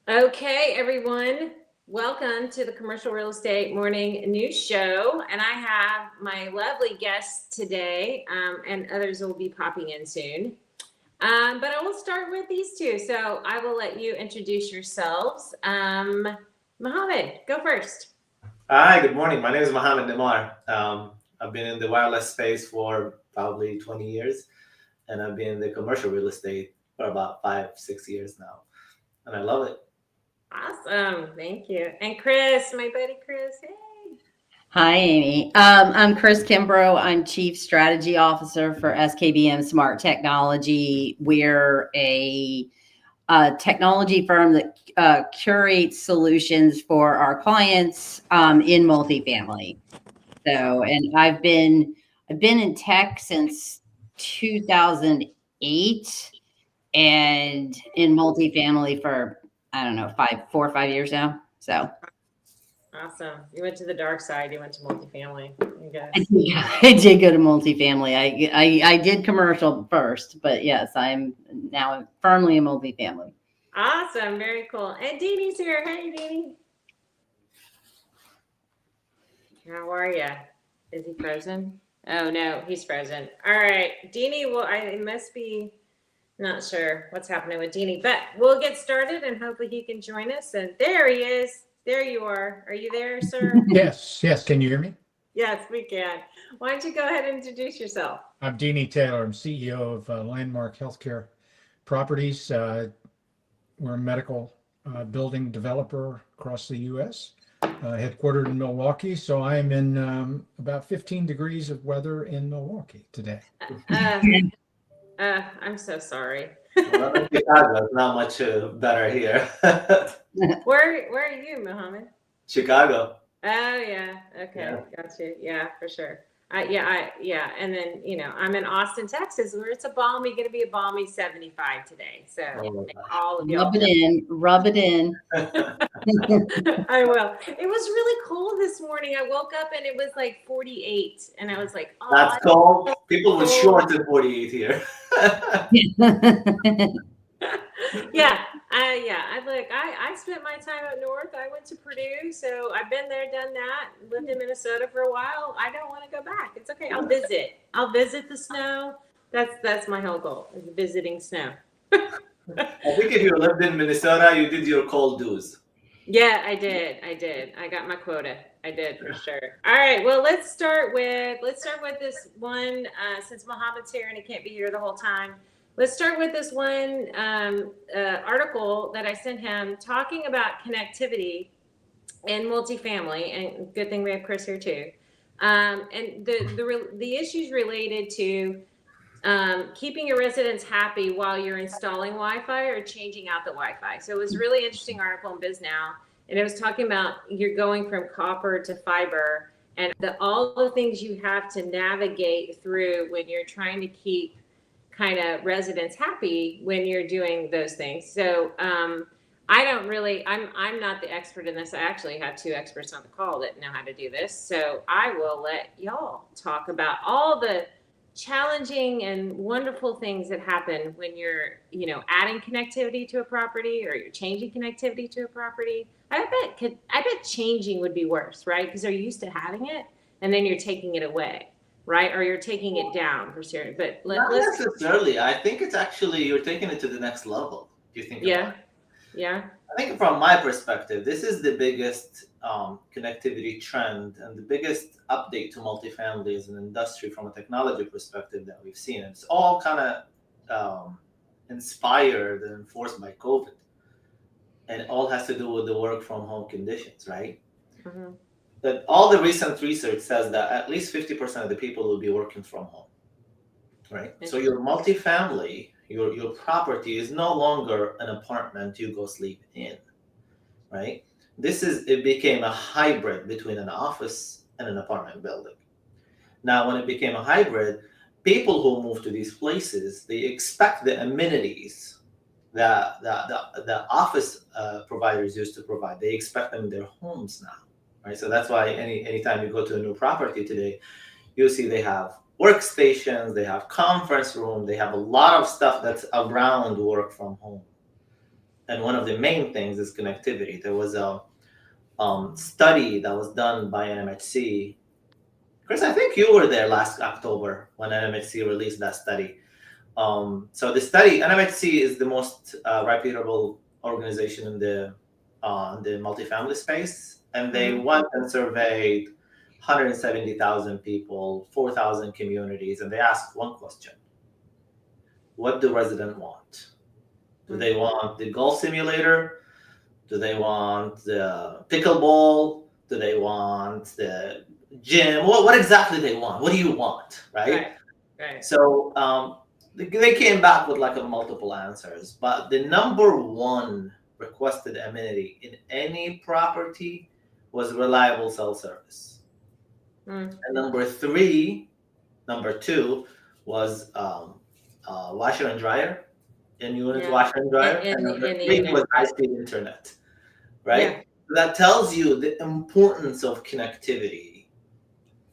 Okay, everyone, welcome to the Commercial Real Estate Morning News Show. And I have my lovely guests today, and others will be popping in soon. But I will start with these two. So I will let you introduce yourselves. Mohammed, go first. Hi, good morning. My name is Mohammed Nimar. I've been in the wireless space for probably 20 years, and I've been in the commercial real estate for about 5, 6 years now, and I love it. Awesome. Thank you. And Chris, my buddy Chris. Hey. Hi, Amy. I'm Chris Kimbrough. I'm Chief Strategy Officer for SKBM Smart Technology. We're a technology firm that curates solutions for our clients in multifamily. And I've been in tech since 2008, and in multifamily for I don't know 4 or 5 years now. So. Awesome. You went to the dark side. You went to multifamily, I guess. I did go to multifamily. I did commercial first, but yes, I'm now firmly in multifamily. Awesome. Very cool. And Deanie's here. Hey, Deanie. How are you? Is he frozen? Oh, no, he's frozen. All right. Deanie, well, I must be not sure what's happening with Deanie, but we'll get started and hopefully he can join us. And there he is. There you are. Are you there, sir? Yes. Can you hear me? Yes, we can. Why don't you go ahead and introduce yourself? I'm Deanie Taylor. I'm CEO of Landmark Healthcare Properties. We're a medical building developer across the U.S., headquartered in Milwaukee. So I am in about 15 degrees of weather in Milwaukee today. I'm so sorry. Well, in Chicago, it's not much better here. Where are you, Mohammed? Chicago. Oh yeah. Okay. Yeah. Got you. Yeah, for sure. Yeah. And then, I'm in Austin, Texas, where it's going to be a balmy 75 today. So Oh, all of y'all. Rub it in. I will. It was really cold this morning. I woke up and it was like 48 and I was like, oh, That's cold. People were short in 48 here. Yeah. I spent my time up north. I went to Purdue, so I've been there, done that. Lived in Minnesota for a while. I don't want to go back. It's okay. I'll visit. I'll visit the snow. That's my whole goal, is visiting snow. I think if you lived in Minnesota, you did your cold dues. Yeah, I did. I got my quota. I did for sure. All right. Well, let's start with this one. Since Mohammed's here and he can't be here the whole time, let's start with this one article that I sent him talking about connectivity in multifamily. And good thing we have Chris here too. And the issues related to keeping your residents happy while you're installing Wi-Fi or changing out the Wi-Fi. So it was a really interesting article in BizNow, and it was talking about you're going from copper to fiber and all the things you have to navigate through when you're trying to keep kind of residents happy when you're doing those things. So I'm not the expert in this. I actually have two experts on the call that know how to do this. So I will let y'all talk about all the challenging and wonderful things that happen when you're, adding connectivity to a property or you're changing connectivity to a property. I bet changing would be worse, right? Because they're used to having it and then you're taking it away, right? Or you're taking it down for certain. But Not necessarily. I think it's actually you're taking it to the next level. Do you think? Yeah. Yeah. I think from my perspective, this is the biggest connectivity trend and the biggest update to multifamily as an industry from a technology perspective that we've seen. It's all kind of inspired and enforced by COVID. And it all has to do with the work from home conditions, right? Mm-hmm. That all the recent research says that at least 50% of the people will be working from home, right? So your multifamily, your property is no longer an apartment you go sleep in, right? It became a hybrid between an office and an apartment building. Now, when it became a hybrid, people who move to these places, they expect the amenities that the office providers used to provide. They expect them in their homes now, right? So that's why anytime you go to a new property today, you'll see they have workstations, they have conference room, they have a lot of stuff that's around work from home. and one of the main things is connectivity. There was a study that was done by NMHC. Chris, I think you were there last October when NMHC released that study. So the study, NMHC is the most reputable organization in the multifamily space, and they went and surveyed 170,000 people, 4,000 communities, and they asked one question: what do residents want? Do they want the golf simulator? Do they want the pickleball? Do they want the gym? What exactly they want? What do you want, right? Right. So they came back with like a multiple answers, but the number one requested amenity in any property was reliable cell service. And number two was washer and dryer, in-unit washer and dryer, and number three was high-speed internet, right? Yeah. That tells you the importance of connectivity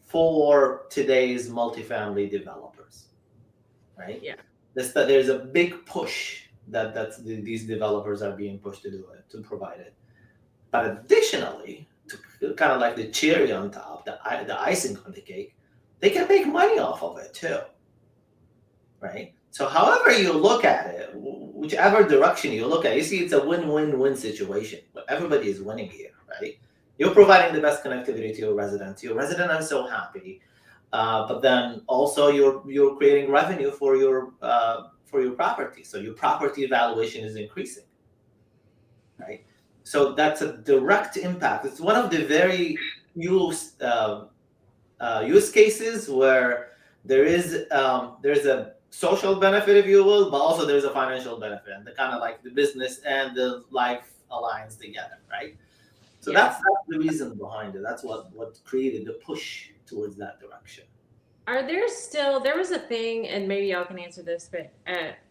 for today's multifamily developers, right? Yeah. There's a big push that these developers are being pushed to do it, to provide it. But additionally, to kind of like the cherry on top, the icing on the cake, they can make money off of it too, right? So however you look at it, whichever direction you look at it, you see it's a win-win-win situation. But everybody is winning here, right? You're providing the best connectivity to your residents. Your residents are so happy, but then also you're creating revenue for your property. So your property valuation is increasing, right? So that's a direct impact. It's one of the very use cases where there's a social benefit, if you will, but also there's a financial benefit, and the kind of like the business and the life aligns together, right? So that's the reason behind it. That's what created the push towards that direction. There was a thing, and maybe y'all can answer this, but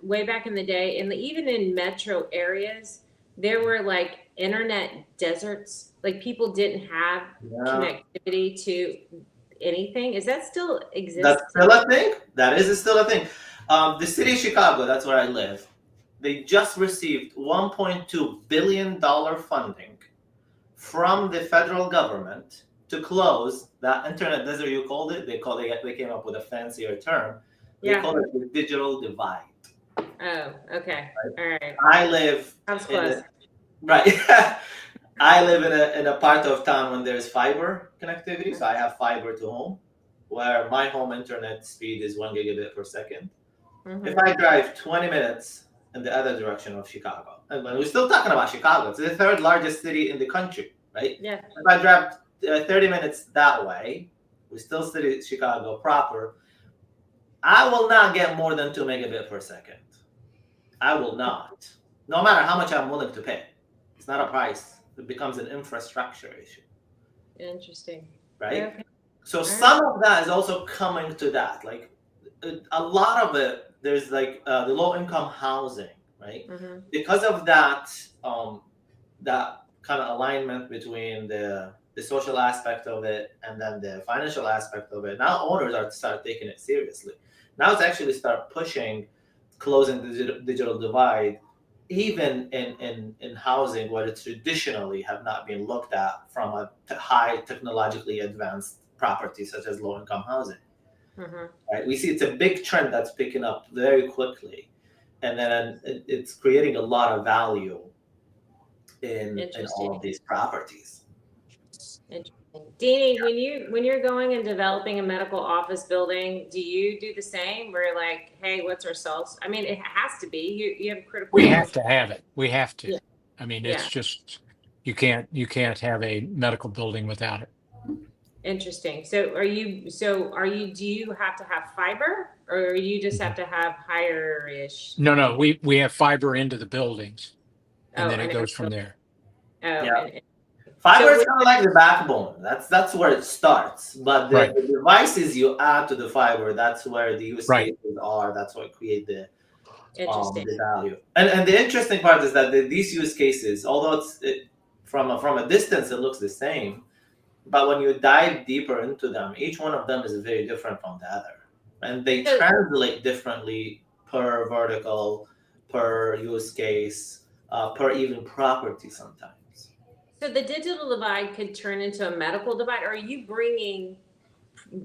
way back in the day, and even in metro areas, there were like internet deserts. Like people didn't have connectivity to anything. Is that still exist? That's still a thing. That is still a thing. The city of Chicago, that's where I live, they just received $1.2 billion funding from the federal government to close that internet desert you called it. They came up with a fancier term. They call it the digital divide. Oh, okay. Right? All right. I live I live in a part of town when there's fiber connectivity, so I have fiber to home, where my home internet speed is 1 gigabit per second. If I drive 20 minutes in the other direction of Chicago, and when we're still talking about Chicago, it's the third largest city in the country, right? Yeah. If I drive 30 minutes that way, we still city Chicago proper, I will not get more than 2 megabit per second. I will not, no matter how much I'm willing to pay. It's not a price. It becomes an infrastructure issue. Interesting. Right? Okay. So some of that is also coming to that. Like a lot of it, there's like the low-income housing, right? Because of that, that kind of alignment between the social aspect of it and then the financial aspect of it. Now owners are start taking it seriously. Now it's actually start pushing, closing the digital divide, even in housing where it traditionally have not been looked at from a high technologically advanced property such as low-income housing. Right? We see it's a big trend that's picking up very quickly, and then it's creating a lot of value in all of these properties. Interesting. Deanie, when you're going and developing a medical office building, do you do the same? Where like, hey, what's our cells? I mean, it has to be. You have critical. We have to have it. We have to. Yeah. I mean, it's just you can't have a medical building without it. Interesting. So do you have to have fiber, or you just have to have higher-ish? No, we have fiber into the buildings, and then it goes from there. Fiber is kind of like the backbone. That's where it starts. But the devices you add to the fiber, that's where the use cases are. That's what create the value. And the interesting part is that these use cases, although from a distance it looks the same, but when you dive deeper into them, each one of them is very different from the other, and they translate differently per vertical, per use case, per even property sometimes. So the digital divide could turn into a medical divide. Or are you bringing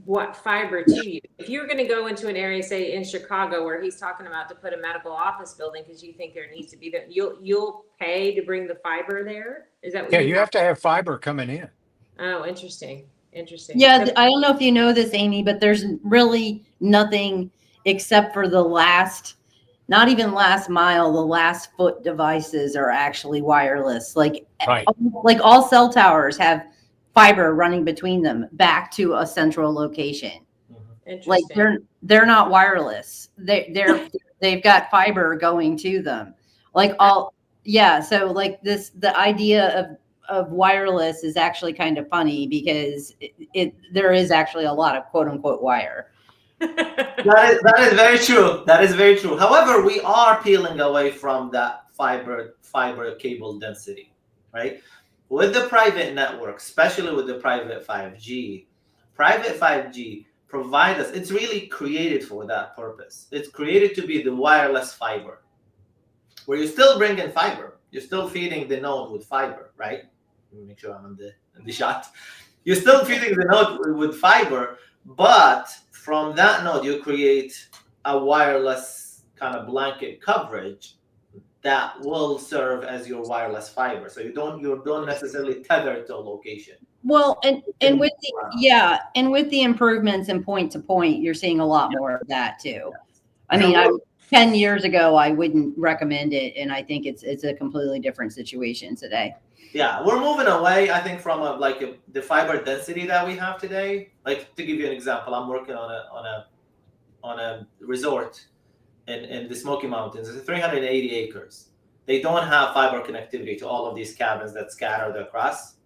what fiber to you? If you were going to go into an area, say in Chicago, where he's talking about to put a medical office building because you think there needs to be that, you'll pay to bring the fiber there. Is that what Yeah, you you have to have fiber coming in. Oh, interesting. Interesting. Yeah, So- I don't know if you know this, Amy, but there's really nothing except for the last, not even last mile, the last foot devices are actually wireless. Like Right. all cell towers have fiber running between them back to a central location. Like interesting. they're not wireless. They've got fiber going to them. Like all yeah, so like the idea of wireless is actually kind of funny because there is actually a lot of quote unquote wire. That is very true. That is very true. However, we are peeling away from that fiber cable density, right? With the private network, especially with the private 5G provide us, it's really created for that purpose. It's created to be the wireless fiber, where you still bring in fiber. You're still feeding the node with fiber, right? Let me make sure I'm in the shot. You're still feeding the node with fiber, but from that node, you create a wireless kind of blanket coverage that will serve as your wireless fiber. So you don't necessarily tether to a location. Well, and with the improvements in point to point, you're seeing a lot more of that too. I mean, 10 years ago, I wouldn't recommend it, and I think it's a completely different situation today. Yeah, we're moving away, I think, from the fiber density that we have today. Like, to give you an example, I'm working on a resort in the Smoky Mountains. It's 380 acres. They don't have fiber connectivity to all of these cabins that scattered across.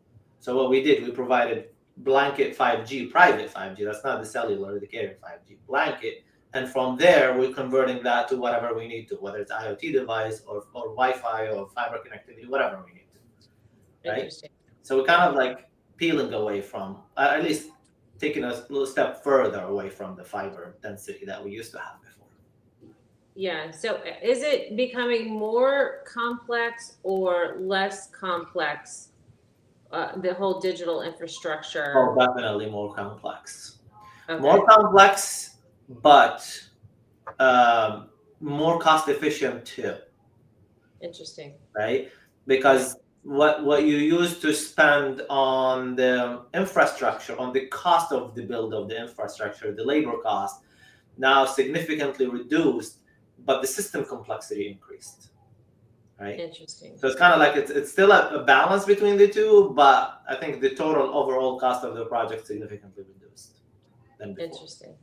So what we did, we provided blanket 5G, private 5G. That's not the cellular, the carrier 5G blanket. And from there, we're converting that to whatever we need to, whether it's IoT device or Wi-Fi or fiber connectivity, whatever we need to. Right? Interesting. So we're kind of like peeling away from, at least taking a little step further away from the fiber density that we used to have before. Yeah. So is it becoming more complex or less complex? The whole digital infrastructure. Oh, definitely more complex. Okay. More complex, but more cost efficient too. Interesting. Right? Because what you used to spend on the infrastructure, on the cost of the build of the infrastructure, the labor cost, now significantly reduced, but the system complexity increased. Right? Interesting. So it's kind of like it's still a balance between the two, but I think the total overall cost of the project significantly reduced than before. Interesting.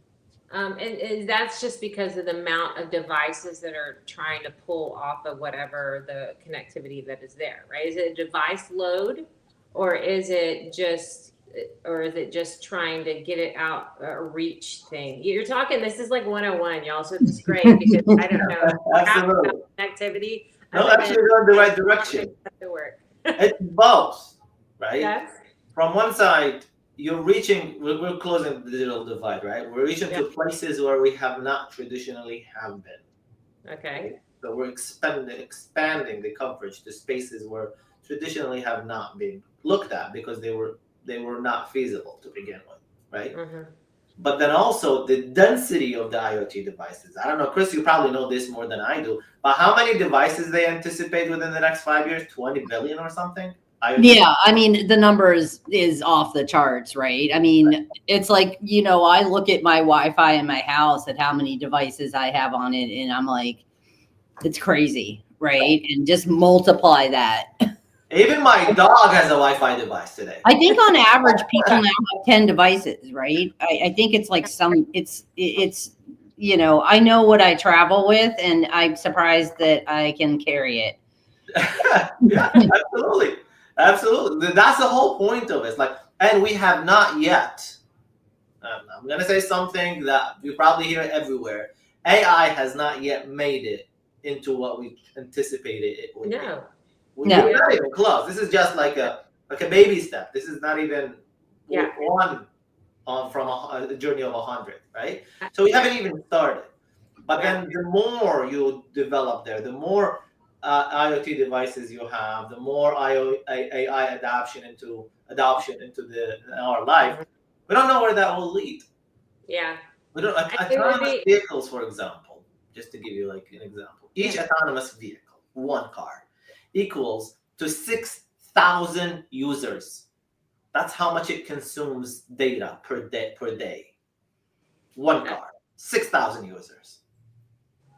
And that's just because of the amount of devices that are trying to pull off of whatever the connectivity that is there, right? Is it a device load, or is it just trying to get it out a reach thing? You're talking. This is like 101, y'all. So this is great because I don't know Absolutely. connectivity. No, actually, you're in the right direction. It's both, right? Yes. From one side, you're reaching. We're closing the digital divide, right? We're reaching to places where we have not traditionally have been. Okay. So we're expanding the coverage to spaces where traditionally have not been looked at because they were not feasible to begin with, right? Mm-hmm. But then also the density of the IoT devices. I don't know, Chris, you probably know this more than I do, but how many devices they anticipate within the next 5 years? 20 billion or something? IoT? Yeah, I mean, the number is off the charts, right? I mean, it's like, I look at my Wi-Fi in my house and how many devices I have on it, and I'm like, it's crazy, right? And just multiply that. Even my dog has a Wi-Fi device today. I think on average, people now have 10 devices, right? I think it's like it's I know what I travel with, and I'm surprised that I can carry it. Yeah, absolutely. Absolutely. That's the whole point of it. It's like, and we have not yet, I'm going to say something that you probably hear everywhere. AI has not yet made it into what we anticipated it would be. No. We're not even close. This is just like a baby step. This is not even one from a journey of 100, right? So we haven't even started. But then the more you develop there, the more IoT devices you have, the more AI adoption into our life, we don't know where that will lead. Yeah. We don't. I think it would Autonomous be. vehicles, for example, just to give you like an example, each autonomous vehicle, one car, equals to 6,000 users. That's how much it consumes data per day. One car, 6,000 users.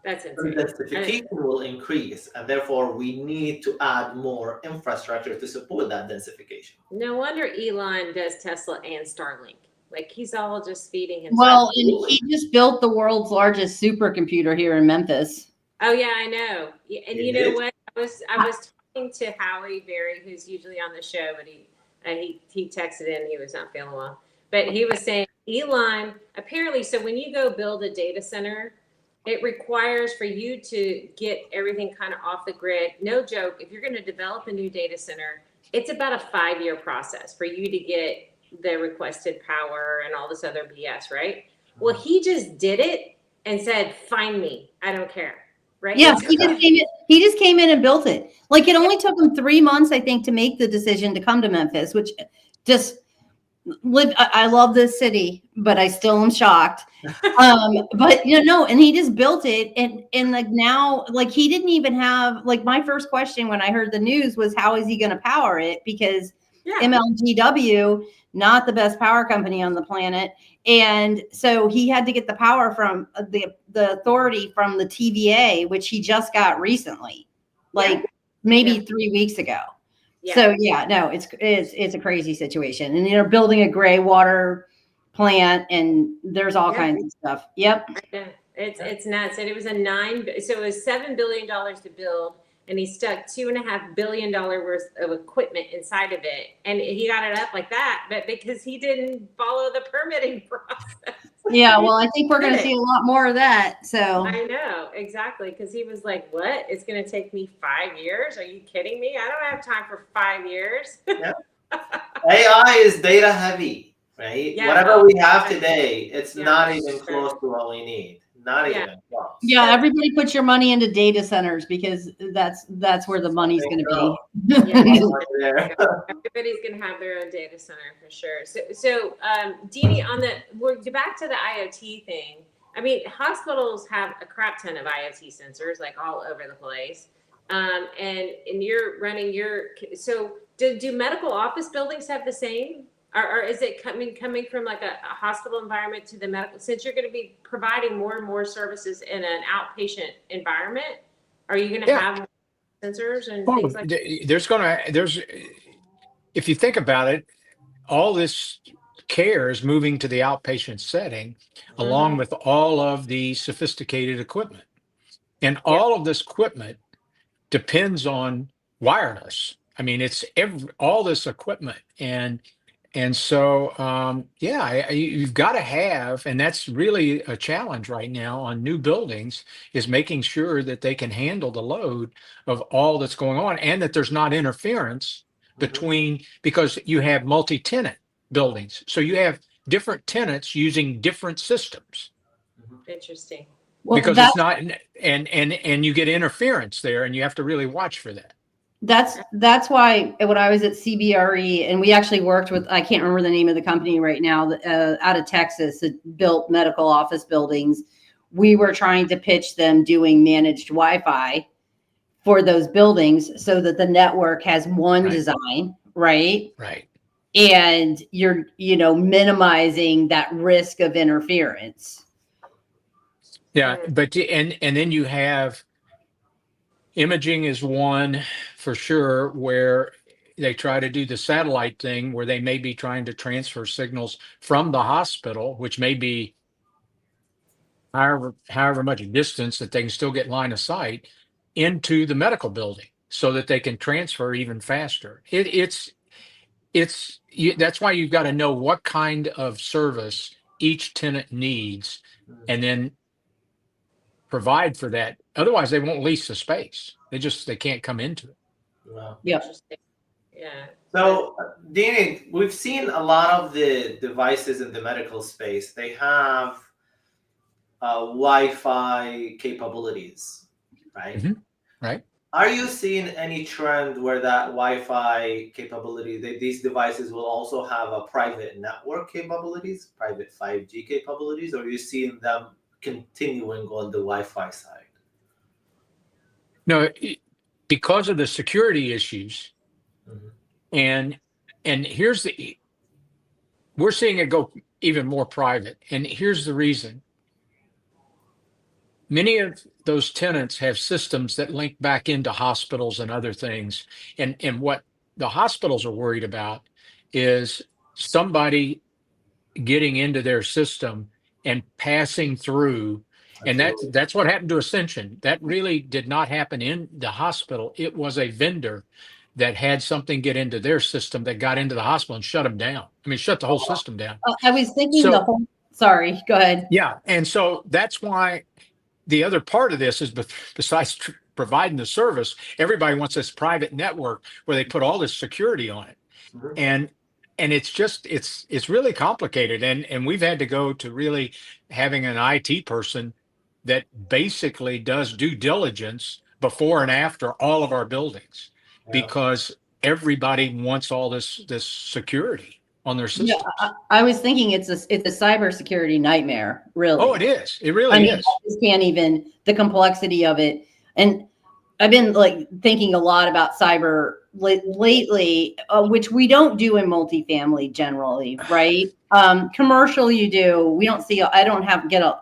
That's The insane. densification will increase, and therefore we need to add more infrastructure to support that densification. No wonder Elon does Tesla and Starlink. Like he's all just feeding himself. Well, and he just built the world's largest supercomputer here in Memphis. Oh yeah, I know. And He you know did? what? I was talking to Howie Berry, who's usually on the show, but he texted in he was not feeling well. But he was saying Elon apparently. So when you go build a data center, it requires for you to get everything kind of off the grid. No joke. If you're going to develop a new data center, it's about a 5-year process for you to get the requested power and all this other BS, right? Well, he just did it and said, "Find me. I don't care." Right? Yeah, he just came in and built it. Like it only took him 3 months, I think, to make the decision to come to Memphis, which just I love this city, but I still am shocked. But and he just built it, and like now, like he didn't even have like my first question when I heard the news was how is he going to power it, because MLGW, not the best power company on the planet, and so he had to get the power from the authority from the TVA, which he just got recently, like maybe 3 weeks ago. Yeah. So no, it's a crazy situation, and they're building a gray water plant, and there's all kinds of stuff. Yep. It's nuts. And it was so it was $7 billion to build, and he stuck $2.5 billion worth of equipment inside of it, and he got it up like that, but because he didn't follow the permitting process. Yeah, well, I think we're going to see a lot more of that. So I know exactly, because he was like, "What? It's going to take me 5 years? Are you kidding me? I don't have time for 5 years." Yeah. AI is data heavy, right? Yeah. Whatever we have today, it's not even sure. close to what we need. Not even close. Yeah, everybody put your money into data centers because that's where the money's going to be. Everybody's going to have their own data center for sure. So Deanie, we're back to the IoT thing. I mean, hospitals have a crap ton of IoT sensors like all over the place. And you're running so do medical office buildings have the same? Or is it coming from like a hospital environment to the medical, since you're going to be providing more and more services in an outpatient environment? Are you going to have more sensors and things like that? If you think about it, all this care is moving to the outpatient setting, along with all of the sophisticated equipment. And all of this equipment depends on wireless. I mean, it's all this equipment. And so, you've got to have, and that's really a challenge right now on new buildings, is making sure that they can handle the load of all that's going on, and that there's not interference between, because you have multi-tenant buildings. So you have different tenants using different systems. Interesting. Well, because it's not, and you get interference there, and you have to really watch for that. That's why when I was at CBRE, and we actually worked with, I can't remember the name of the company right now, out of Texas that built medical office buildings. We were trying to pitch them doing managed Wi-Fi for those buildings so that the network has one design, right? Right. And you're, minimizing that risk of interference. Yeah, but and then you have imaging is one for sure, where they try to do the satellite thing where they may be trying to transfer signals from the hospital, which may be however much distance that they can still get line of sight, into the medical building so that they can transfer even faster. That's why you've got to know what kind of service each tenant needs, and then provide for that. Otherwise, they won't lease the space. They can't come into it. Wow. Yep. Yeah. So, Deanie, we've seen a lot of the devices in the medical space. They have Wi-Fi capabilities, right? Mm-hmm. Right. Are you seeing any trend where that Wi-Fi capability, these devices will also have a private network capabilities, private 5G capabilities, or are you seeing them continuing on the Wi-Fi side? No, because of the security issues, Mhm. and we're seeing it go even more private. And here's the reason. Many of those tenants have systems that link back into hospitals and other things. And what the hospitals are worried about is somebody getting into their system and passing through. And Absolutely. that's what happened to Ascension. That really did not happen in the hospital. It was a vendor that had something get into their system that got into the hospital and shut them down. I mean, shut the whole system down. I was thinking So sorry, go ahead. yeah, and so that's why the other part of this is besides providing the service, everybody wants this private network where they put all this security on it. Mhm. And it's just it's really complicated, and we've had to go to really having an IT person that basically does due diligence before and after all of our buildings, Yeah. because everybody wants all this security on their Yeah, systems. I was thinking it's a cybersecurity nightmare, really. Oh, it is. It I really mean, is. I just can't even, the complexity of it. And I've been like thinking a lot about cyber lately, which we don't do in multifamily generally, right? Commercial, you do. We don't see. I don't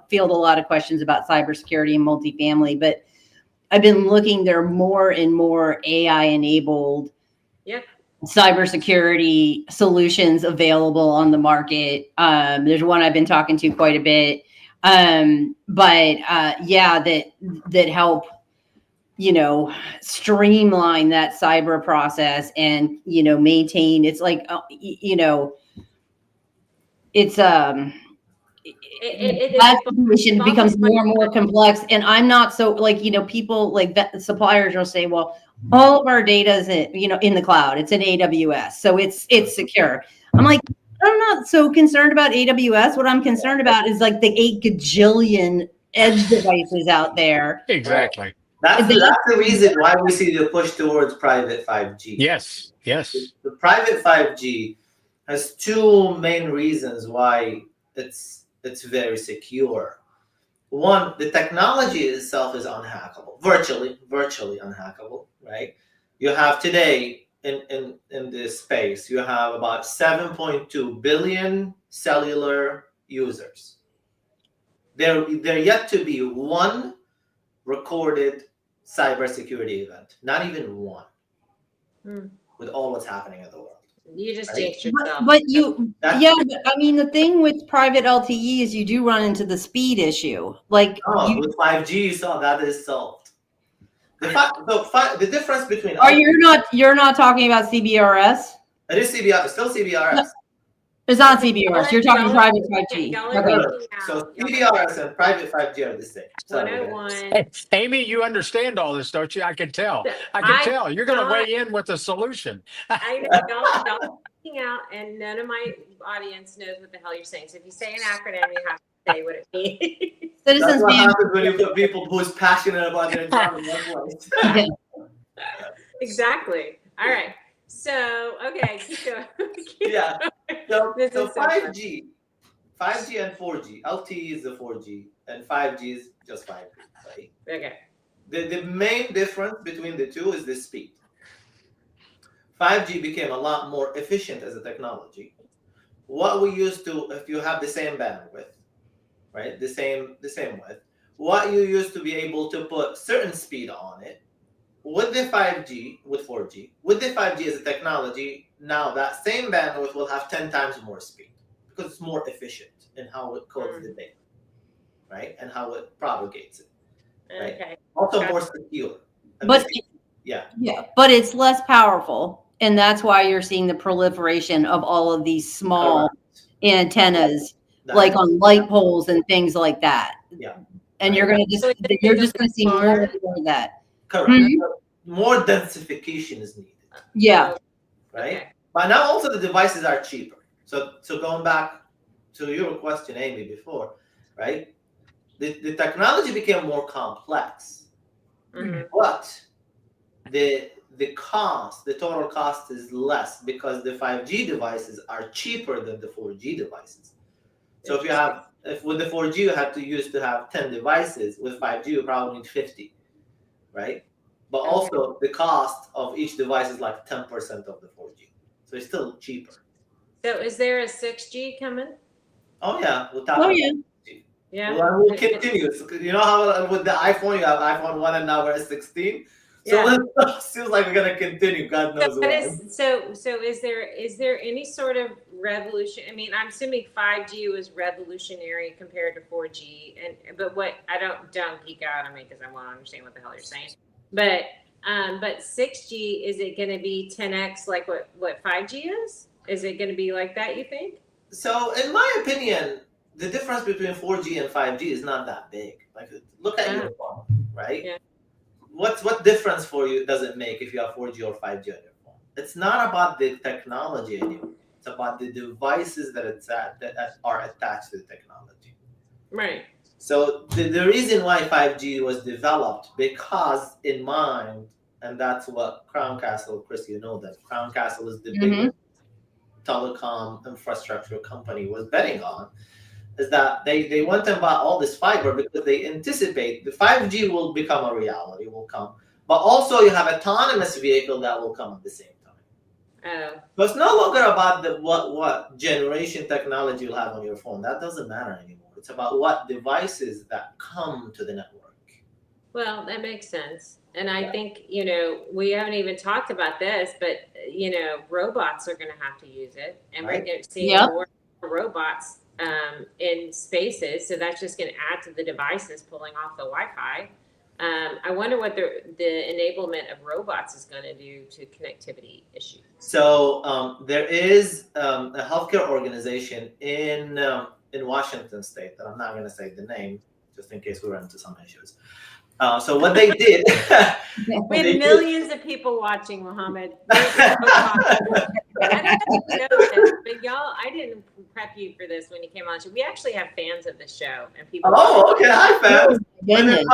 field a lot of questions about cybersecurity in multifamily, but I've been looking. There are more and more AI enabled Yep. cybersecurity solutions available on the market. There's one I've been talking to quite a bit. Yeah, that help, streamline that cyber process and, maintain. It's like, it's, that situation becomes more and more complex. And I'm not so like, people like that, suppliers will say, well, all of our data is in the cloud. It's in AWS. So it's secure. I'm like, I'm not so concerned about AWS. What I'm concerned about is like the 8 gajillion edge devices out there. Exactly. That's the reason why we see the push towards private 5G. Yes. The private 5G has two main reasons why it's very secure. One, the technology itself is unhackable, virtually unhackable, right? You have today in this space, you have about 7.2 billion cellular users. There yet to be one recorded cybersecurity event, not even one, with all what's happening in the world. You just jinxed yourself. But I mean, the thing with private LTE is you do run into the speed issue. Like, with 5G, you saw that is solved. The difference between you're not talking about CBRS? it is CBR, still CBRS. It's not CBRS. You're talking private 5G. Okay. So CBRS and private 5G are the same. 101. Amy, you understand all this, don't you? I can tell. You're going to weigh in with a solution. I know y'all speaking out, and none of my audience knows what the hell you're saying. So if you say an acronym, you have to say what it means. Citizens. That's what happens when you put people who's passionate about their job in one place. Exactly. All right. So keep going. Yeah. So 5G and 4G. LTE is the 4G, and 5G is just 5G, right? Okay. The main difference between the two is the speed. 5G became a lot more efficient as a technology. What we used to, if you have the same bandwidth, right, the same width, what you used to be able to put certain speed on it, with the 5G, with 4G, with the 5G as a technology, now that same bandwidth will have 10 times more speed because it's more efficient in how it codes the data, right, and how it propagates it, right? Okay. Also more secure. But but it's less powerful, and that's why you're seeing the proliferation of all of these small antennas, like on light poles and things like that. Yeah. And you're just going to see more and more of that. Correct. More densification is needed. Yeah. Right. Okay. But now also the devices are cheaper. So going back to your question, Amy, before, right? The technology became more complex, but the cost, the total cost is less because the 5G devices are cheaper than the 4G devices. So if with the 4G you have to have 10 devices, with 5G you probably need 50, right? But also the cost of each device is like 10% of the 4G. So it's still cheaper. So is there a 6G coming? Oh yeah, we'll talk about 6G. Yeah. Well, we'll continue. So, you know how with the iPhone you have iPhone 1 and now we're at 16? So it seems like we're gonna continue. God knows why. So is there any sort of revolution? I mean, I'm assuming 5G was revolutionary compared to 4G, but what I don't geek out on me because I want to understand what the hell you're saying. But 6G, is it going to be 10x like what 5G is? Is it going to be like that? You think? So in my opinion, the difference between 4G and 5G is not that big. Like look at your phone, right? Yeah. What difference for you does it make if you have 4G or 5G on your phone? It's not about the technology anymore. It's about the devices that are attached to the technology. Right. So the reason why 5G was developed because in mind, and that's what Crown Castle, Chris, you know that Crown Castle is the biggest telecom infrastructure company was betting on, is that they went and bought all this fiber because they anticipate the 5G will become a reality, will come. But also you have autonomous vehicle that will come at the same time. Oh. So it's no longer about what generation technology you'll have on your phone. That doesn't matter anymore. It's about what devices that come to the network. Well, that makes sense. And I think, we haven't even talked about this, but, robots are going to have to use it. And we're going to see more robots in spaces. So that's just going to add to the devices pulling off the Wi-Fi. I wonder what the enablement of robots is going to do to connectivity issues. So there is a healthcare organization in Washington State that I'm not going to say the name, just in case we run into some issues. So what they did, we had millions of people watching, Mohammed. I don't know this, but y'all, I didn't prep you for this when you came on. We actually have fans of the show and people. Oh, okay, hi fans. Goodness.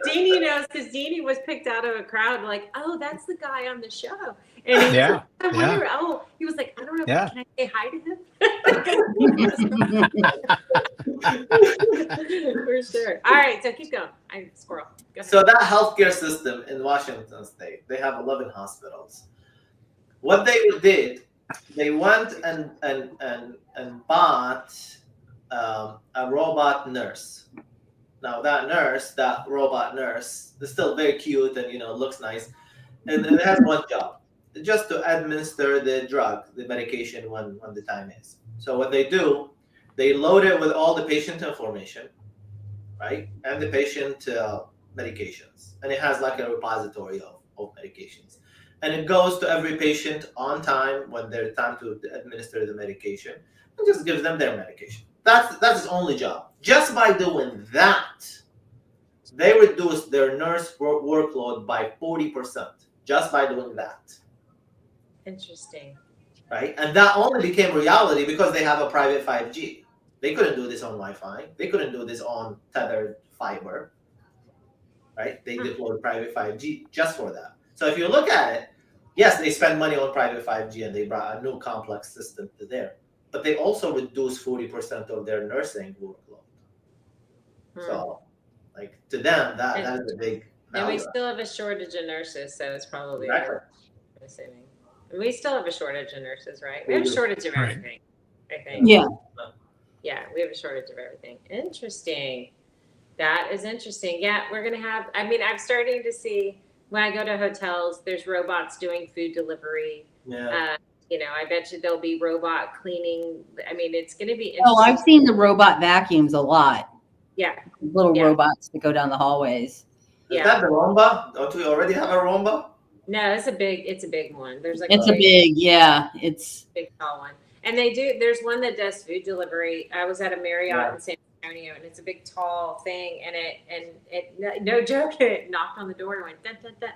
Deanie knows because Deanie was picked out of a crowd like, oh, that's the guy on the show. And he was like, I wonder, he was like, I don't know, can I say hi to him? For sure. All right, so keep going. I squirrel. Go ahead. So that healthcare system in Washington State, they have 11 hospitals. What they did, they went and bought a robot nurse. Now that robot nurse is still very cute and looks nice, and it has one job, just to administer the medication when the time is. So what they do, they load it with all the patient information, right, and the patient medications, and it has like a repository of medications, and it goes to every patient on time when their time to administer the medication, and just gives them their medication. That's his only job. Just by doing that, they reduced their nurse workload by 40%. Just by doing that. Interesting. Right? And that only became reality because they have a private 5G. They couldn't do this on Wi-Fi. They couldn't do this on tethered fiber. Right? They deployed private 5G just for that. So if you look at it, yes, they spend money on private 5G and they brought a new complex system to there. But they also reduce 40% of their nursing workload. So, like to them, that is a big. And we still have a shortage of nurses, so it's probably. Exactly. I'm assuming. We still have a shortage of nurses, right? We have a shortage of everything. I think. Yeah. Yeah, we have a shortage of everything. Interesting. That is interesting. Yeah, we're gonna have. I mean, I'm starting to see when I go to hotels, there's robots doing food delivery. Yeah. I bet you there'll be robot cleaning. I mean, it's going to be interesting. Oh, I've seen the robot vacuums a lot. Yeah. Little robots that go down the hallways. Is that the Roomba? Don't we already have a Roomba? No, it's a big one. There's like it's a big tall one. And there's one that does food delivery. I was at a Marriott in San Antonio, and it's a big tall thing, and it no joke, it knocked on the door and went dun dun dun.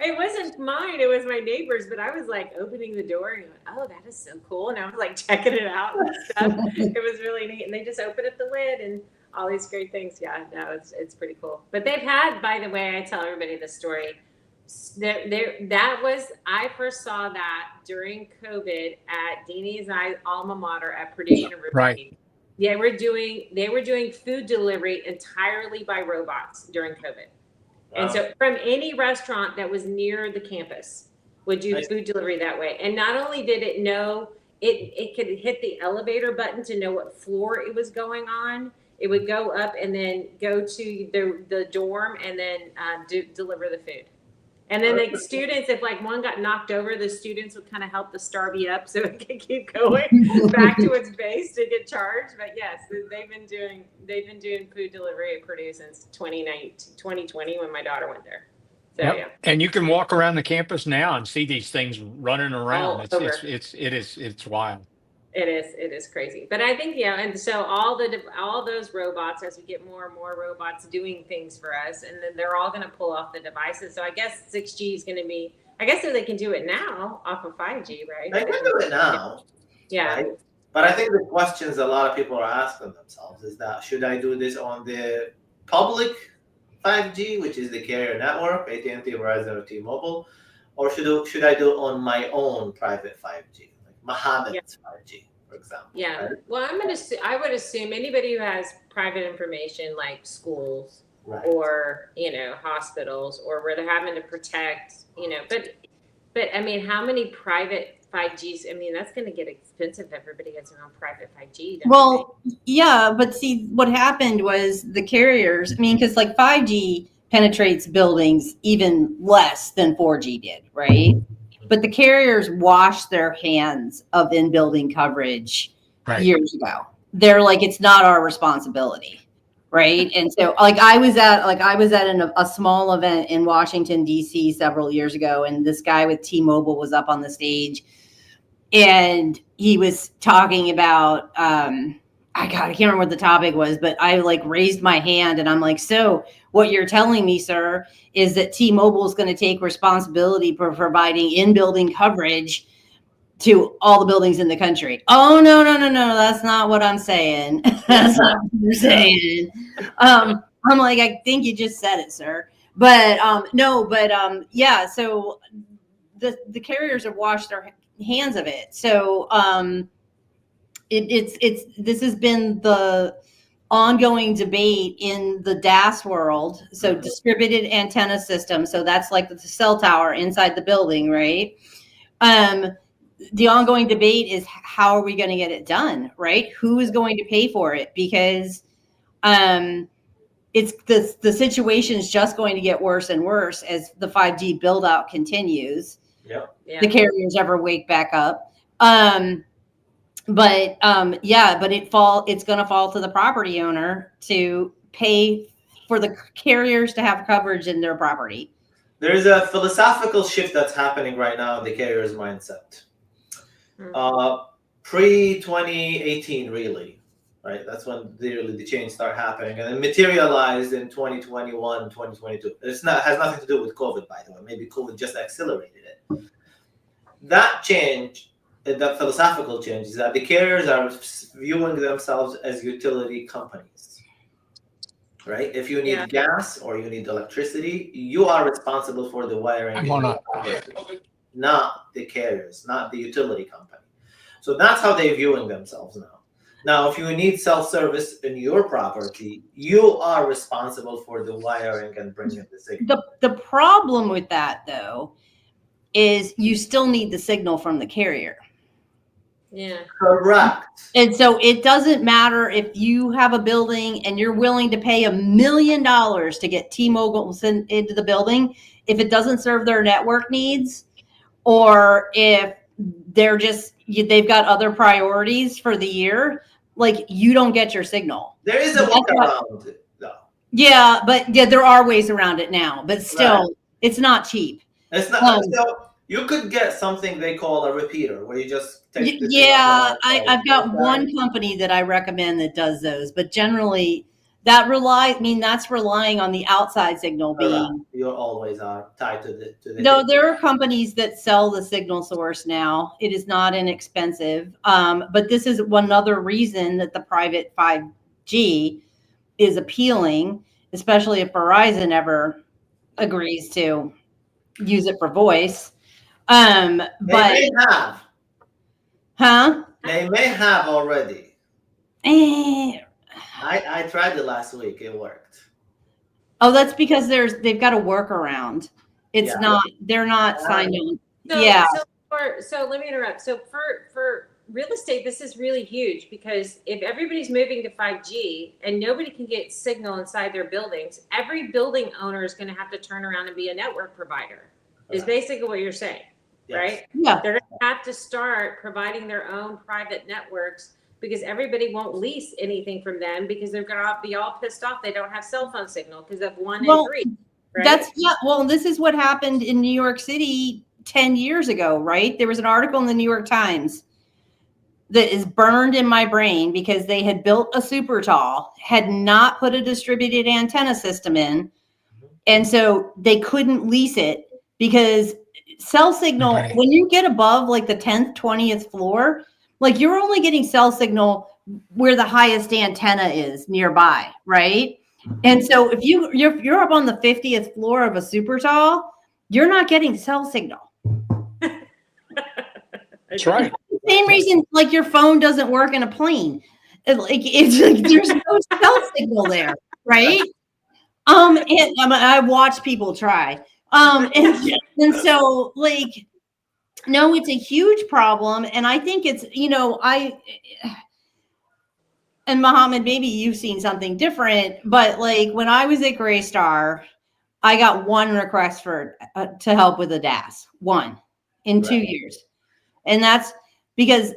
It wasn't mine, it was my neighbor's, but I was like opening the door and going, oh, that is so cool. And I was like checking it out and stuff. It was really neat. And they just opened up the lid and all these great things. Yeah, no, it's pretty cool. But they've had, by the way, I tell everybody this story. I first saw that during COVID at Deanie's alma mater at Purdue Right. University. Yeah, they were doing food delivery entirely by robots during COVID. And so from any restaurant that was near the campus would do food delivery that way. And not only did it know, it could hit the elevator button to know what floor it was going on. It would go up and then go to the dorm and then deliver the food. And then the students, if like one got knocked over, the students would kind of help the Starby up so it could keep going back to its base to get charged. But yes, they've been doing food delivery at Purdue since 2020 when my daughter went there. So Yep. yeah. And you can walk around the campus now and see these things running around. All It's wild. It is crazy. But I think, and so all those robots, as we get more and more robots doing things for us, and then they're all going to pull off the devices. So I guess 6G is going to be, I guess they can do it now off of 5G, right? They can do it now. Yeah. Right? But I think the questions a lot of people are asking themselves is that, should I do this on the public 5G, which is the carrier network, AT&T, Verizon, or T-Mobile, or should I do it on my own private 5G? Mohammed's 5G, for example. Yeah. Right? Well, I would assume anybody who has private information like schools Right. or, hospitals or where they're having to protect, but I mean, how many private 5Gs? I mean, that's going to get expensive if everybody has their own private 5G. Well, yeah, but see, what happened was the carriers, because like 5G penetrates buildings even less than 4G did, right? But the carriers washed their hands of in-building coverage years ago. They're like, it's not our responsibility, right? And so, I was at a small event in Washington D.C. several years ago, and this guy with T-Mobile was up on the stage, and he was talking about, I can't remember what the topic was, but I raised my hand, and I'm like, so what you're telling me, sir, is that T-Mobile is going to take responsibility for providing in-building coverage to all the buildings in the country. Oh, no, that's not what I'm saying. That's not what you're saying. I'm like, I think you just said it, sir. But yeah, so the carriers have washed their hands of it. So this has been the ongoing debate in the DAS world. So distributed antenna system. So that's like the cell tower inside the building, right? The ongoing debate is, how are we going to get it done, right? Who is going to pay for it? Because it's the situation is just going to get worse and worse as the 5G build out continues. Yep. Yeah. The carriers ever wake back up. But it's going to fall to the property owner to pay for the carriers to have coverage in their property. There's a philosophical shift that's happening right now in the carrier's mindset. Pre-2018, really, right? That's when the change started happening, and it materialized in 2021, 2022. Has nothing to do with COVID, by the way. Maybe COVID just accelerated it. That change, that philosophical change, is that the carriers are viewing themselves as utility companies, right? If you need gas or you need electricity, you are responsible for the wiring, not the carriers, not the utility company. So that's how they're viewing themselves now. Now, if you need self-service in your property, you are responsible for the wiring and bringing the signal. The problem with that, though, is you still need the signal from the carrier. Yeah. Correct. And so it doesn't matter if you have a building and you're willing to pay $1 million to get T-Mobile into the building. If it doesn't serve their network needs, or if they've got other priorities for the year, you don't get your signal. There is a way around it, though. Yeah, but there are ways around it now, but still, It's not cheap. It's not. So you could get something they call a repeater, where you just take the I've got one company that I recommend that does those, but generally that's relying on the outside signal being. You always are tied to the. No, there are companies that sell the signal source now. It is not inexpensive, but this is another reason that the private 5G is appealing, especially if Verizon ever agrees to use it for voice. They But may have. huh? They may have already. Eh. I tried it last week. It worked. Oh, that's because they've got a workaround. It's Yeah. not, they're not signed on. So, Yeah. so let me interrupt. So for real estate, this is really huge because if everybody's moving to 5G and nobody can get signal inside their buildings, every building owner is going to have to turn around and be a network provider. Is basically what you're saying, Yes. right? Yeah. They're going to have to start providing their own private networks because everybody won't lease anything from them because they're going to be all pissed off they don't have cell phone signal because of 1 and 3. Right? Well, this is what happened in New York City 10 years ago, right? There was an article in the New York Times that is burned in my brain because they had built a super tall, had not put a distributed antenna system in. And so they couldn't lease it because cell signal, Right. when you get above like the 10th, 20th floor, like you're only getting cell signal where the highest antenna is nearby, right? And so if you're up on the 50th floor of a super tall, you're not getting cell signal. That's right. Same reason like your phone doesn't work in a plane. It's like there's no cell signal there, right? And I watch people try. And so like no, it's a huge problem. And I think it's, and Mohammed, maybe you've seen something different, but like when I was at Gray Star, I got one request for to help with a DAS, one in 2 years. And that's because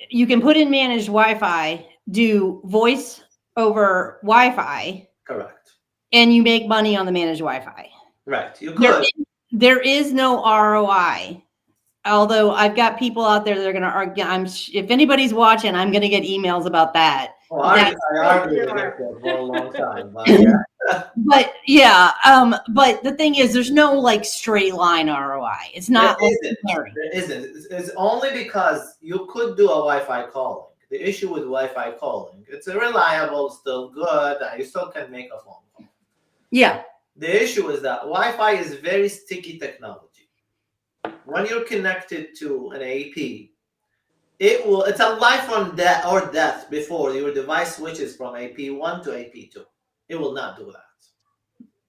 you can put in managed Wi-Fi, do voice over Wi-Fi. Correct. And you make money on the managed Wi-Fi. Right. You could. There is no ROI. Although I've got people out there that are going to argue. If anybody's watching, I'm going to get emails about that. Well, I argued with it for a long time, but yeah. But the thing is, there's no like straight line ROI. It's not. There isn't. It's only because you could do a Wi-Fi calling. The issue with Wi-Fi calling, it's reliable, still good, and you still can make a phone call. Yeah. The issue is that Wi-Fi is very sticky technology. When you're connected to an AP, it's a life or death before your device switches from AP1 to AP2. It will not do that.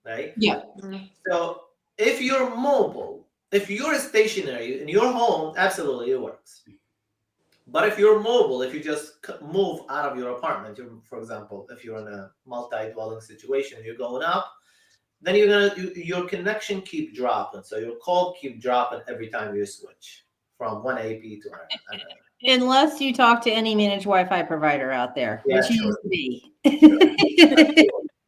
Right? Yeah. So if you're mobile, if you're stationary in your home, absolutely it works. But if you're mobile, if you just move out of your apartment, for example, if you're in a multi-dwelling situation, you're going up, then your connection keep dropping. So your call keep dropping every time you switch from one AP to another. Unless you talk to any managed Wi-Fi provider out there, which you used to be.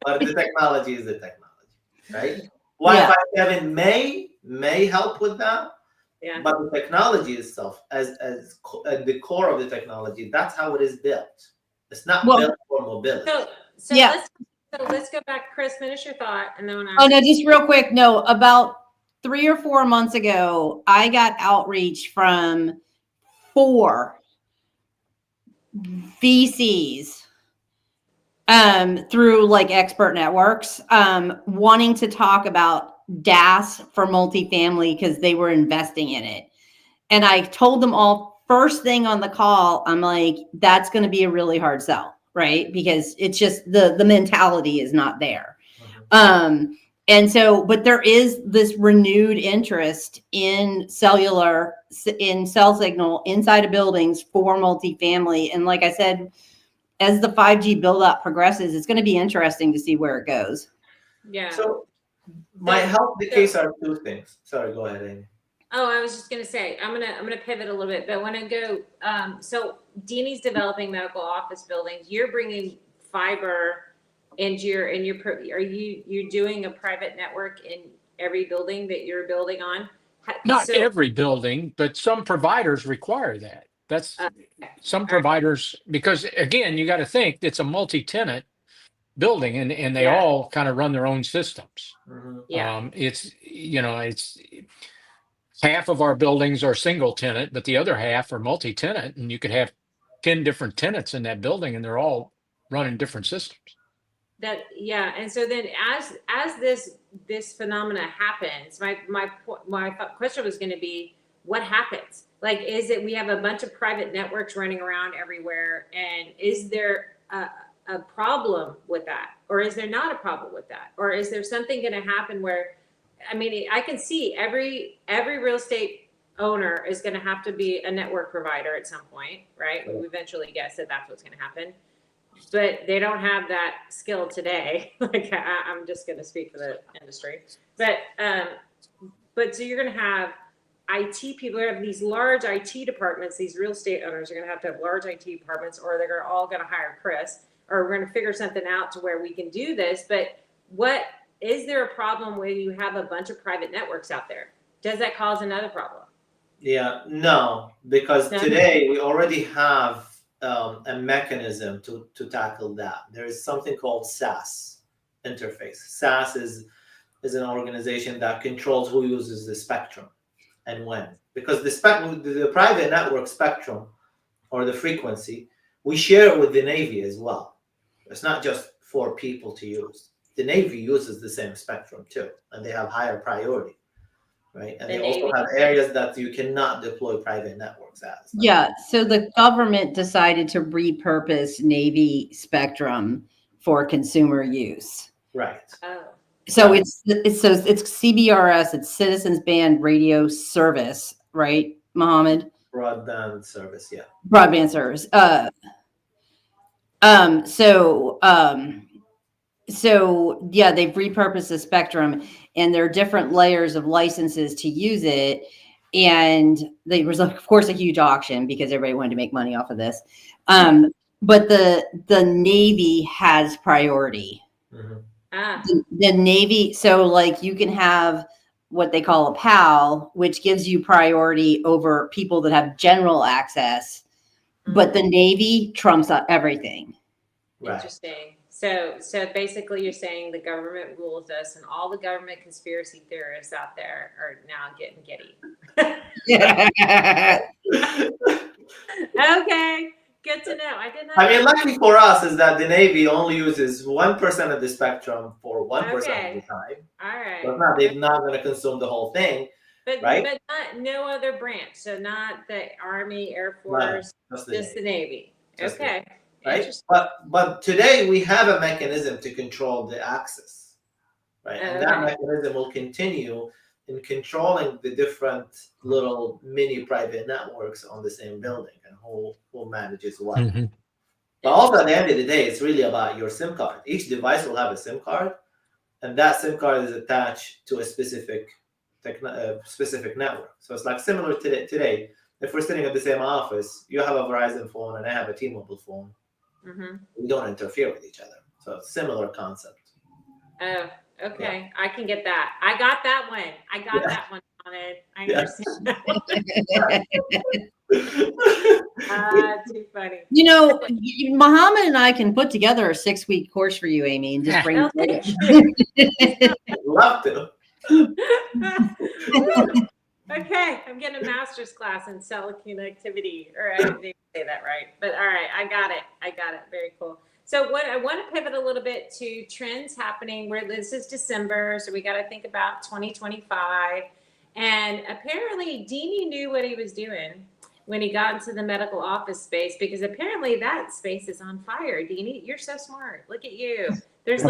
But the technology is the technology, right? Wi-Fi 7 may help with that. Yeah. But the technology itself, as the core of the technology, that's how it is built. It's not built for mobility. So let's go back. Chris, finish your thought, and then no, just real quick. No, about 3 or 4 months ago, I got outreach from 4 VCs through like expert networks wanting to talk about DAS for multifamily because they were investing in it. And I told them all first thing on the call, I'm like, that's going to be a really hard sell, right? Because it's just the mentality is not there. And so, but there is this renewed interest in cell signal inside of buildings for multifamily. And like I said, as the 5G build up progresses, it's going to be interesting to see where it goes. Yeah. So my help the case are 2 things. Sorry, go ahead, Amy. Oh, I was just gonna say I'm gonna pivot a little bit, but when I go, so Deanie's developing medical office buildings. You're bringing fiber into your are you doing a private network in every building that you're building on? Not every building, but some providers require that. That's some providers, because again, you got to think it's a multi-tenant building and they all kind of run their own systems. It's half of our buildings are single tenant, but the other half are multi-tenant, and you could have 10 different tenants in that building and they're all running different systems. That, yeah, and so then as this phenomena happens, my question was going to be, what happens? Like, is it we have a bunch of private networks running around everywhere, and is there a problem with that, or is there not a problem with that, or is there something going to happen where, I mean, I can see every real estate owner is going to have to be a network provider at some point, right? We eventually guess that that's what's going to happen, but they don't have that skill today. Like, I'm just going to speak for the industry, but so you're going to have IT people, have these large IT departments. These real estate owners are going to have large IT departments, or they're all going to hire Chris, or we're going to figure something out to where we can do this. But what is there a problem where you have a bunch of private networks out there? Does that cause another problem? Yeah, no, because No? today we already have a mechanism to tackle that. There is something called SAS interface. SAS is an organization that controls who uses the spectrum and when. Because the private network spectrum, or the frequency, we share it with the Navy as well. It's not just for people to use. The Navy uses the same spectrum too, and they have higher priority, right? And The they also Navy? have areas that you cannot deploy private networks as. Yeah, so the government decided to repurpose Navy spectrum for consumer use. Right. Oh, So it's CBRS, it's Citizens Band Radio Service, right, Mohammed? Broadband service, yeah. Broadband service. So yeah, they've repurposed the spectrum, and there are different layers of licenses to use it. And there was, of course, a huge auction because everybody wanted to make money off of this. But the Navy has priority. Mm-hmm. The Navy, so like you can have what they call a PAL, which gives you priority over people that have general access, but the Navy trumps everything. Right. interesting. So basically, you're saying the government rules us, and all the government conspiracy theorists out there are now getting giddy. Okay, good to know. I did not. I mean, lucky for us is that the Navy only uses 1% of the spectrum for 1% of the time. All right. So they're not going to consume the whole thing, But right? but not no other branch. So not the Army, Air Force, just the Navy. Just the Okay. Right. Interesting. But today we have a mechanism to control the access, right? And that mechanism will continue in controlling the different little mini private networks on the same building and who manages what. Mm-hmm. But also at the end of the day, it's really about your SIM card. Each device will have a SIM card, and that SIM card is attached to a specific network. So it's like similar to today. If we're sitting at the same office, you have a Verizon phone and I have a T-Mobile phone. Mm-hmm. We don't interfere with each other. So it's a similar concept. Oh, okay. Yeah. I can get that. I got that one. I got that one on it. I understand that one. Too funny. You know, Muhammad and I can put together a 6-week course for you, Amy, and just bring Love to. Okay, I'm getting a master's class in cell connectivity, or I didn't say that right, but all right, I got it. Very cool. So what I want to pivot a little bit to trends happening where this is December, so we got to think about 2025. And apparently Deanie knew what he was doing when he got into the medical office space, because apparently that space is on fire. Deanie, you're so smart. Look at you. There's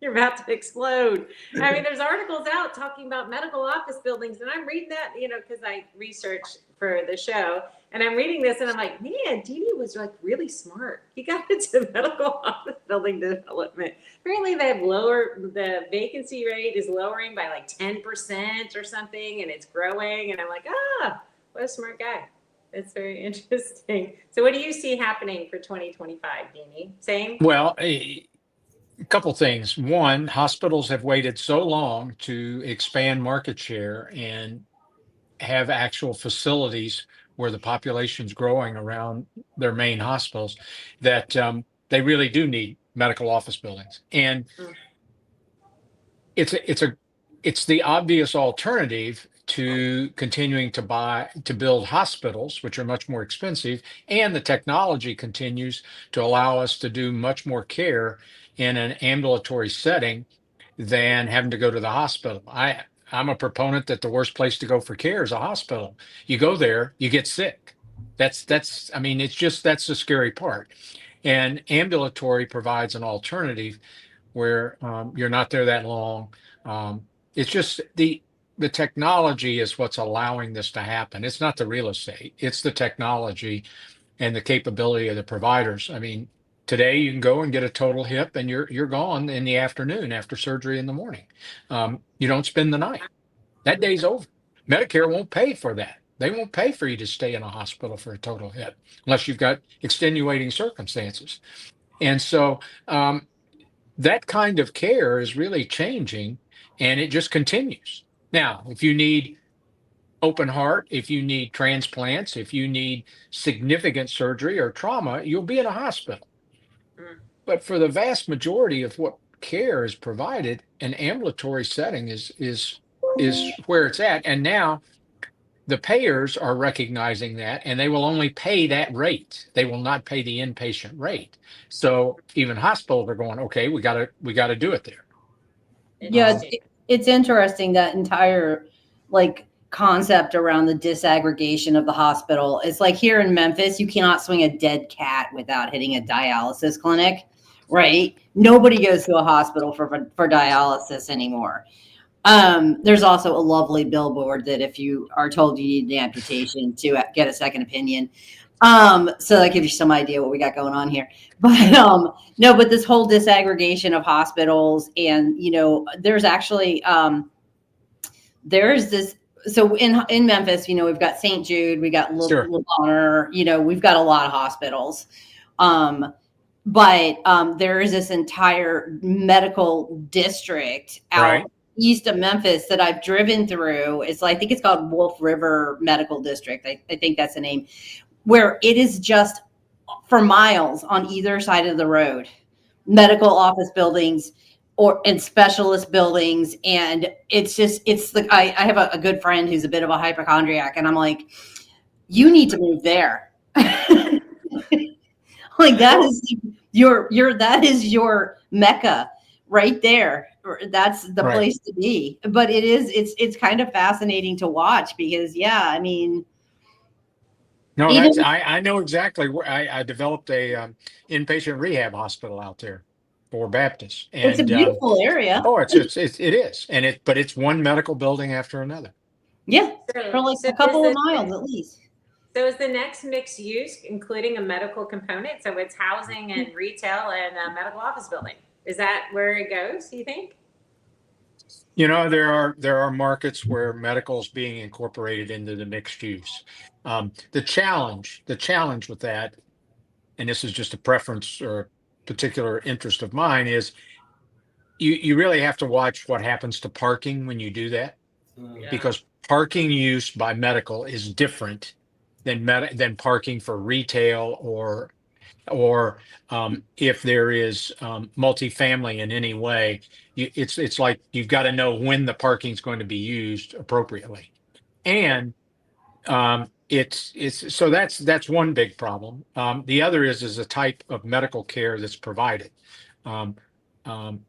you're about to explode. I mean, there's articles out talking about medical office buildings, and I'm reading that, because I researched for the show, and I'm reading this, and I'm like, man, Deanie was like really smart. He got into medical office building development. Apparently, the vacancy rate is lowering by like 10% or something, and it's growing. And I'm like, what a smart guy. That's very interesting. So, what do you see happening for 2025, Deanie? Same? Well, a couple things. One, hospitals have waited so long to expand market share and have actual facilities where the population's growing around their main hospitals that they really do need medical office buildings. And it's the obvious alternative to continuing to build hospitals, which are much more expensive, and the technology continues to allow us to do much more care in an ambulatory setting than having to go to the hospital. I'm a proponent that the worst place to go for care is a hospital. You go there, you get sick. I mean, it's just, that's the scary part. And ambulatory provides an alternative where you're not there that long. It's just the technology is what's allowing this to happen. It's not the real estate, it's the technology and the capability of the providers. I mean, today you can go and get a total hip and you're gone in the afternoon after surgery in the morning. You don't spend the night. That day's over. Medicare won't pay for that. They won't pay for you to stay in a hospital for a total hip unless you've got extenuating circumstances. And so that kind of care is really changing, and it just continues. Now, if you need open heart, if you need transplants, if you need significant surgery or trauma, you'll be in a hospital. Mm. But for the vast majority of what care is provided, an ambulatory setting is where it's at. And now the payers are recognizing that, and they will only pay that rate. They will not pay the inpatient rate. So even hospitals are going, okay, we gotta do it there. Yeah, Interesting. it's interesting, that entire like concept around the disaggregation of the hospital. It's like here in Memphis, you cannot swing a dead cat without hitting a dialysis clinic, right? Nobody goes to a hospital for dialysis anymore. There's also a lovely billboard that if you are told you need an amputation, to get a second opinion. So that gives you some idea what we got going on here. But no, but this whole disaggregation of hospitals, and there's actually there's this. So in Memphis, we've got St. Jude, we got Sure. Bonner, we've got a lot of hospitals. But there is this entire medical district out Right. east of Memphis that I've driven through. I think it's called Wolf River Medical District. I think that's the name, where it is just for miles on either side of the road, medical office buildings and specialist buildings. And it's like, I have a good friend who's a bit of a hypochondriac, and I'm like, you need to move there. Like that is your Mecca right there. That's the Right. place to be. But it's kind of fascinating to watch because, yeah, I mean, No, even I know exactly where I developed a inpatient rehab hospital out there for Baptists. it's a And beautiful area. oh, it is. But it's one medical building after another. Yeah, So- for like so a couple is of miles at least. So is the next mixed use including a medical component? So it's housing and retail and a medical office building. Is that where it goes, do you think? There are markets where medical is being incorporated into the mixed use. The challenge with that, and this is just a preference or a particular interest of mine, is you really have to watch what happens to parking when you do that, Yeah. because parking use by medical is different than parking for retail or if there is multifamily in any way. It's like you've got to know when the parking is going to be used appropriately, and it's so that's one big problem. The other is the type of medical care that's provided. Um, um,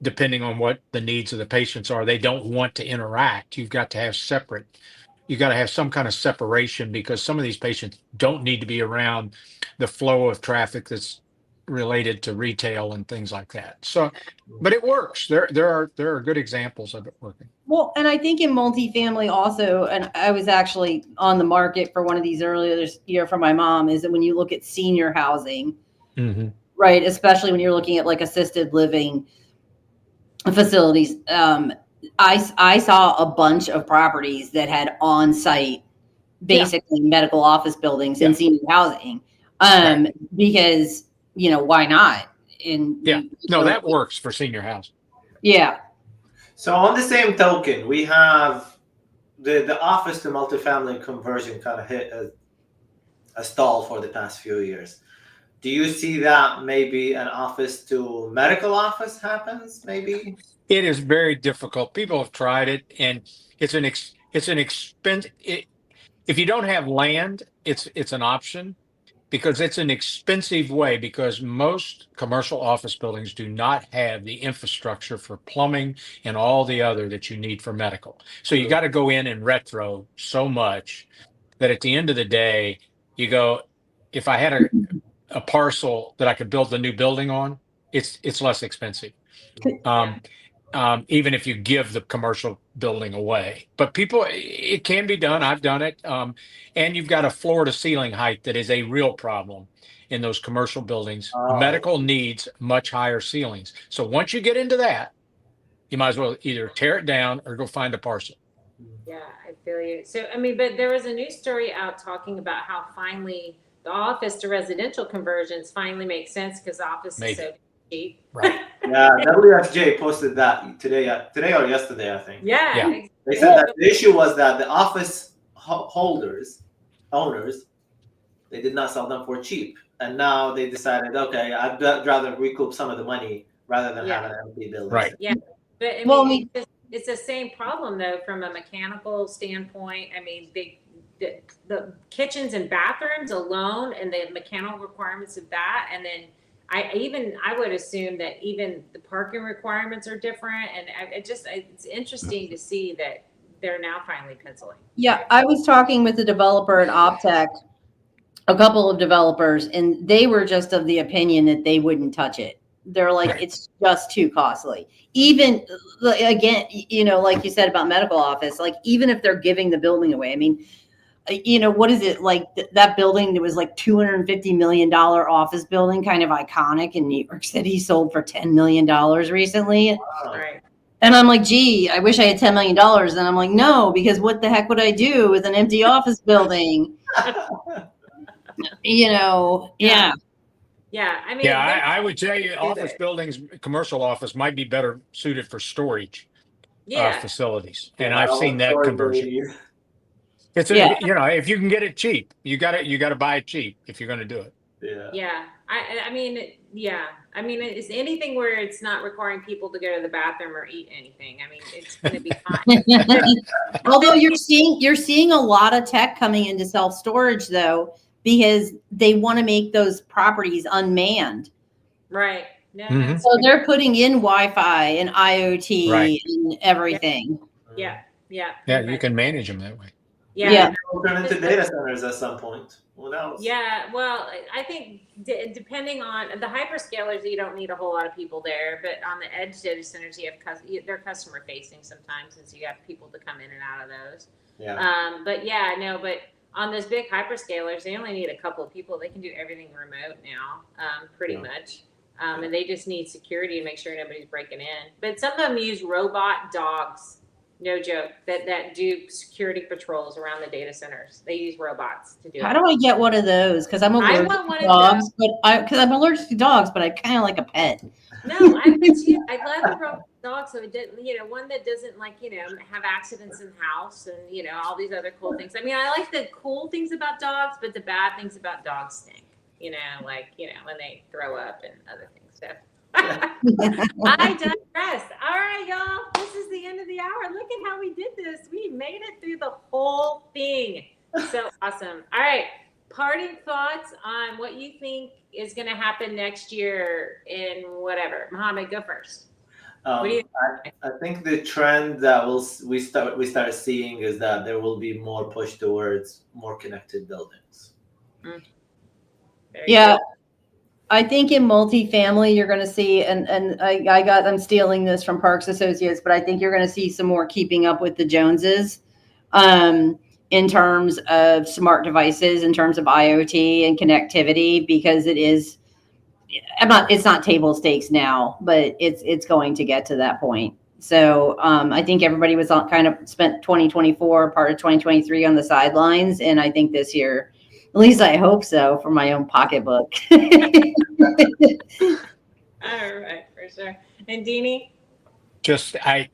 Depending on what the needs of the patients are, they don't want to interact. You've got to have some kind of separation, because some of these patients don't need to be around the flow of traffic that's related to retail and things like that. So, but it works. There are good examples of it working. Well, and I think in multifamily also, and I was actually on the market for one of these earlier this year for my mom, is that when you look at senior housing, Mm-hmm. right, especially when you're looking at like assisted living facilities, I saw a bunch of properties that had on-site, basically medical office buildings in Yeah. senior housing, because why not? No, that works for senior housing. Yeah. So on the same token, we have the office to multifamily conversion kind of hit a stall for the past few years. Do you see that maybe an office to medical office happens? Maybe It is very difficult. People have tried it, and it's an expense. If you don't have land, it's an option because it's an expensive way because most commercial office buildings do not have the infrastructure for plumbing and all the other that you need for medical. So you got to go in and retro so much that at the end of the day, you go, if I had a parcel that I could build the new building on, it's less expensive. Even if you give the commercial building away. But people, it can be done. I've done it. And you've got a floor to ceiling height that is a real problem in those commercial buildings. Medical needs much higher ceilings. So once you get into that, you might as well either tear it down or go find a parcel. Yeah, I feel you. So, I mean, but there was a news story out talking about how finally the office to residential conversions finally make sense because the office is so cheap. Right. Yeah, WFJ posted that today or yesterday, I think. Yeah. Yeah. Exactly. They said that the issue was that the office owners, they did not sell them for cheap, and now they decided, okay, I'd rather recoup some of the money rather than have an empty building. Right. Yeah, but I mean, Well, it's the same problem though from a mechanical standpoint. I mean, the kitchens and bathrooms alone and the mechanical requirements of that, and then I would assume that even the parking requirements are different, and it's interesting to see that they're now finally penciling. Yeah, I was talking with a developer at Optech, a couple of developers, and they were just of the opinion that they wouldn't touch it. They're like, it's just too costly. Even again, you know, like you said about medical office, like even if they're giving the building away, I mean, you know, what is it like that building that was like $250 million office building, kind of iconic in New York City, sold for $10 million recently. Wow. Right. And I'm like, gee, I wish I had $10 million. And I'm like, no, because what the heck would I do with an empty office building? You know, yeah. Yeah, I mean, Yeah, I would tell you office buildings, commercial office might be better suited for storage facilities. And I've seen that conversion. It's you know, if you can get it cheap, you got to buy it cheap if you're going to do it. Yeah. I mean, it's anything where it's not requiring people to go to the bathroom or eat anything. I mean, it's going to be fine. Although you're seeing a lot of tech coming into self-storage though, because they want to make those properties unmanned. Right. No, Mhm. So they're putting in Wi-Fi and IoT and everything. Yeah. Yeah, you can manage them that way. Yeah. We'll turn into data centers at some point. Who knows? Yeah, well, I think depending on the hyperscalers, you don't need a whole lot of people there. But on the edge data centers, they're customer facing sometimes, since you have people to come in and out of those. Yeah. But on those big hyperscalers, they only need a couple of people. They can do everything remote now, pretty much. And they just need security to make sure nobody's breaking in. But some of them use robot dogs. No joke, that do security patrols around the data centers. They use robots to do it. How do I get one of those? Because I'm allergic to dogs, I'm allergic to dogs, but I kind of like a pet. No, I love a robot dog, so it didn't, one that doesn't have accidents in the house and all these other cool things. I mean, I like the cool things about dogs, but the bad things about dogs stink. When they throw up and other things. So. I digress. All right, y'all. This is the end of the hour. Look at how we did this. We made it through the whole thing. So awesome. All right. Parting thoughts on what you think is going to happen next year in whatever. Mohammed, go first. What do you think? I think the trend that we start seeing is that there will be more push towards more connected buildings. Yeah. I think in multifamily, you're going to see, and I'm stealing this from Parks Associates, but I think you're going to see some more keeping up with the Joneses in terms of smart devices, in terms of IoT and connectivity, because it's not table stakes now, but it's going to get to that point. So I think everybody was kind of spent 2024, part of 2023 on the sidelines. And I think this year, at least I hope so, for my own pocketbook. All right, for sure. And Deanie? I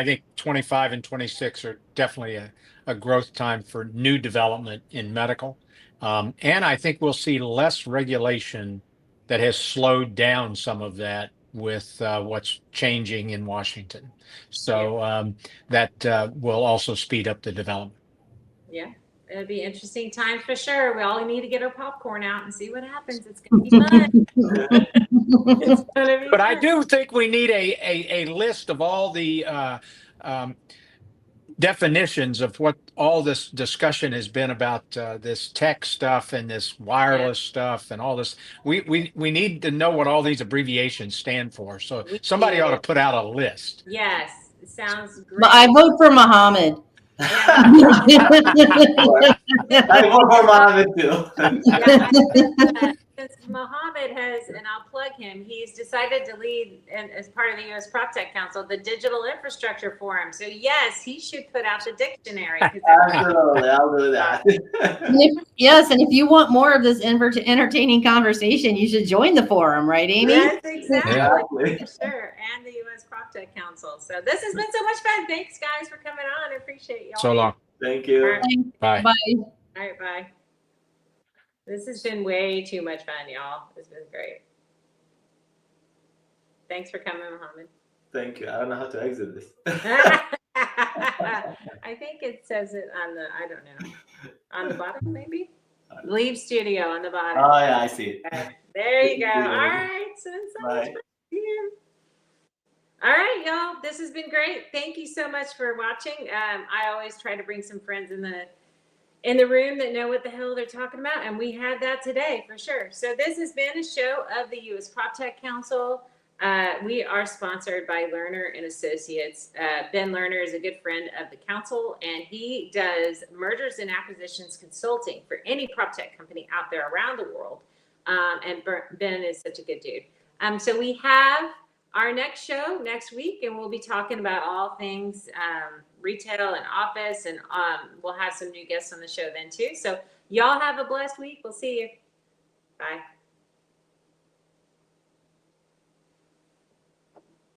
think 25 and 26 are definitely a growth time for new development in medical. And I think we'll see less regulation that has slowed down some of that with what's changing in Washington. So that will also speed up the development. Yeah, it'll be interesting times for sure. We all need to get our popcorn out and see what happens. It's gonna be fun. It's gonna be But I fun. do think we need a list of all the um, definitions of what all this discussion has been about this tech stuff and this wireless stuff and all this. We need to know what all these abbreviations stand for. So We somebody ought do. to put out a list. Yes, it sounds great. But I vote for Muhammad. Yeah, I vote for Mohammed too. yeah, since Mohammed has, and I'll plug him, he's decided to lead, and as part of the U.S. PropTech Council, the Digital Infrastructure Forum. So yes, he should put out the dictionary. 'Cause that's- Absolutely, I'll do that. Yes, and if you want more of this entertaining conversation, you should join the forum, right, Amy? Yes, exactly. Exactly. For sure. And the U.S. PropTech Council. So this has been so much fun. Thanks, guys, for coming on. I appreciate y'all. So long. Thank All you. right. Bye. Bye. All right, bye. This has been way too much fun, y'all. It's been great. Thanks for coming, Mohammed. Thank you. I don't know how to exit this. I think it says it on the, I don't know, on the bottom maybe? Leave studio on the bottom. Oh yeah, I see it. There you go. All right. So it's so much Bye. fun. Yeah. All right, y'all. This has been great. Thank you so much for watching. I always try to bring some friends in the room that know what the hell they're talking about, and we had that today for sure. So this has been a show of the U.S. PropTech Council. We are sponsored by Lerner and Associates. Ben Lerner is a good friend of the council, and he does mergers and acquisitions consulting for any PropTech company out there around the world. And Ben is such a good dude. So we have our next show next week, and we'll be talking about all things retail and office, and we'll have some new guests on the show then too. So y'all have a blessed week. We'll see you. Bye.